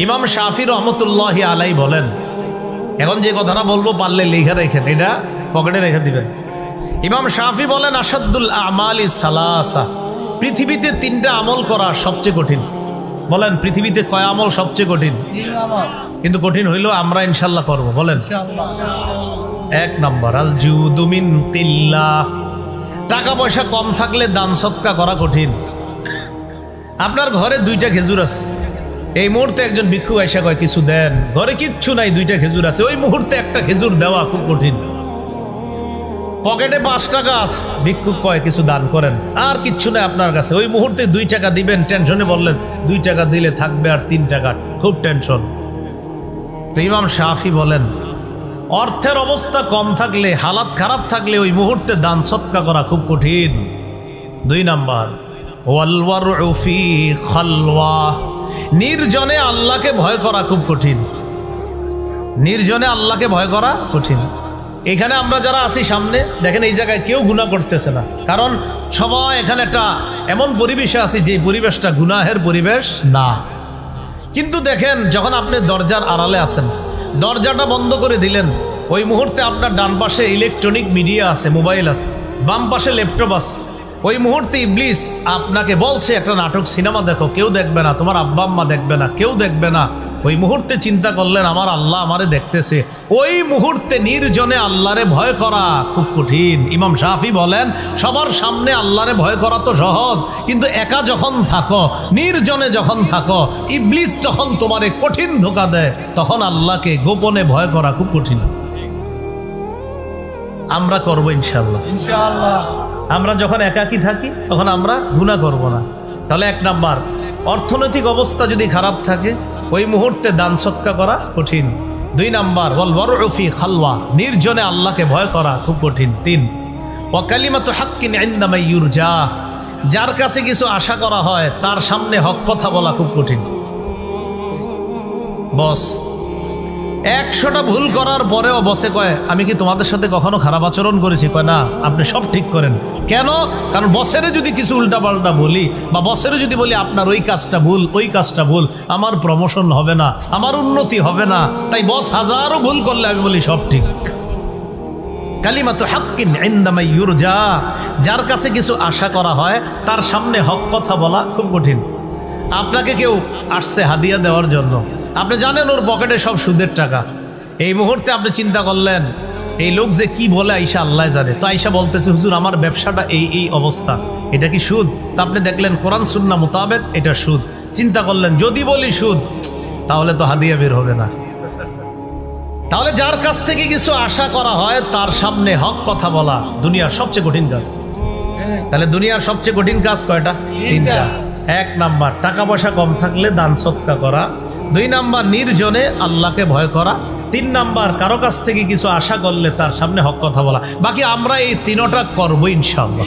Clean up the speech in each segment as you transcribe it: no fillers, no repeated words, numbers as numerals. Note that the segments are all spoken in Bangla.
ইমাম শাফি রহমতুল্লাহি আলাই বলেন, এখন যে কথাটা বলবো পারলে লিখে রেখেন, এটা পকেটে রেখে দিবেন। ইমাম শাফি বলেন, আসাদুল আমালি সালাসা, পৃথিবীতে তিনটা আমল করা সবচেয়ে কঠিন। বলেন পৃথিবীতে কয় আমল সবচেয়ে কঠিন? কিন্তু কঠিন হইলেও আমরা ইনশাল্লাহ করব। বলেন। এক নম্বর, আল জুদু মিন কিল্লাহ, টাকা পয়সা কম থাকলে দান সৎকা করা কঠিন। আপনার ঘরে 2টা খেজুর আছে, এই মুহূর্তে একজন ভিক্ষু আইসা কয় কিছু দেন, ঘরে কিচ্ছু নাই, 2টা খেজুর আছে, ওই মুহূর্তে একটা খেজুর দেওয়া খুব কঠিন। পকেটে 5 টাকা আছে, ভিক্ষুক কয় কিছু দান করেন, আর কিচ্ছু নাই আপনার কাছে, ওই মুহূর্তে 2 টাকা দিবেন, টেনশনে বললেন 2 টাকা দিলে থাকবে আর 3 টাকা, খুব টেনশন। তো ইমাম শাফি বলেন, অর্থের অবস্থা কম থাকলে, হালাত খারাপ থাকলে ওই মুহূর্তে দান সৎকা করা খুব কঠিন। 2 নাম্বার, ওয়াল ওয়ারউ ফি খালওয়া, নির্জনে আল্লাহকে ভয় করা খুব কঠিন। নির্জনে আল্লাহকে ভয় করা কঠিন। এখানে আমরা যারা আছি সামনে দেখেন, এই জায়গায় কেউ গুনাহ করতেছে না, কারণ সবাই এখানে একটা এমন পরিবেশে আছি যে পরিবেশটা গুনাহের পরিবেশ না। কিন্তু দেখেন, যখন আপনি দরজার আড়ালে আছেন, দরজাটা বন্ধ করে দিলেন, ওই মুহূর্তে আপনার ডান পাশে ইলেকট্রনিক মিডিয়া আছে, মোবাইল আছে, বাম পাশে ল্যাপটপ আছে, ওই মুহূর্তে ইবলিস আপনাকে বলছে একটা নাটক সিনেমা দেখো, কেউ দেখবে না, তোমার আব্বা আম্মা দেখবে না, কেউ দেখবে না। ওই মুহূর্তে চিন্তা করলেন আমার আল্লাহ আমারে দেখতেছে, ওই মুহূর্তে নির্জনে আল্লাহরে ভয় করা খুব কঠিন। ইমাম শাফি বলেন, সবার সামনে আল্লাহরে ভয় করা তো সহজ, কিন্তু একা যখন থাকো, নির্জনে যখন থাকো, ইবলিস যখন তোমারে কঠিন ধোঁকা দেয়, তখন আল্লাহকে গোপনে ভয় করা খুব কঠিন। আমরা করবো ইনশাআল্লাহ। ইনশাআল্লাহ আমরা যখন একাকী থাকি তখন আমরা গুনাহ করব না। তাহলে 1 নাম্বার, অর্থনৈতিক অবস্থা যদি খারাপ থাকে ওই মুহূর্তে দান সৎকা করা কঠিন। 2 নাম্বার, ওয়াল ওয়ারউ ফি খালওয়া, নির্জনে আল্লাহকে ভয় করা খুব কঠিন। 3, ওয়া কালিমাতু হাক্কিন ইনদা মান ইউরজা, যার কাছে কিছু আশা করা হয় তার সামনে হক কথা বলা খুব কঠিন। বস 100টা ভুল করার পরেও বসে কয়, আমি কি তোমাদের সাথে কখনো খারাপ আচরণ করেছি? কয় না, আপনি সব ঠিক করেন। কেন? কারণ বসেরে যদি কিছু উল্টাপাল্টা বলি, বা বসেরে যদি বলি আপনার ওই কাজটা ভুল, ওই কাজটা ভুল, আমার প্রমোশন হবে না, আমার উন্নতি হবে না। তাই বস হাজারো ভুল করলে আমি বলি সব ঠিক। কালিমাতু হাক্কিন ইনদা মান ইউরজা, যার কাছে কিছু আশা করা হয় তার সামনে হক কথা বলা খুব কঠিন। আপনাকে কেউ আসছে হাদিয়া দেওয়ার জন্য, আপনি জানেন ওর পকেটে সব সুদের টাকা, এই মুহূর্তে আপনি চিন্তা করলেন এই লোক যে কি বলে আইসা আল্লাহ জানে, তো আইসা বলতেছে হুজুর আমার ব্যবসাটা এই অবস্থা, এটা কি সুদ? তা আপনি দেখলেন কোরআন সুন্নাহ মোতাবেক এটা সুদ। চিন্তা করলেন যদি বলি সুদ, তাহলে তো হাদিয়া বের হবে না। তাহলে যার কাছ থেকে কিছু আশা করা হয় তার সামনে হক কথা বলা দুনিয়ার সবচেয়ে কঠিন কাজ। তাহলে দুনিয়ার সবচেয়ে কঠিন কাজ কয়টা? 3টা। 1 নাম্বার, টাকা পয়সা কম থাকলে দান সৎকা করা। 2 নাম্বার, নির্জনে আল্লাহকে ভয় করা। 3 নাম্বার, কারো কাছ থেকে কিছু আশা করলে তার সামনে হক কথা বলা। বাকি আমরা এই 3টা করবো ইনশাআল্লাহ।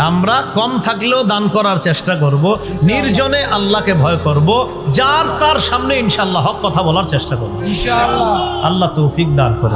আমরা কম থাকলেও দান করার চেষ্টা করব, নির্জনে আল্লাহকে ভয় করব, যার তার সামনে ইনশাআল্লাহ হক কথা বলার চেষ্টা করব। আল্লাহ তৌফিক দান করে।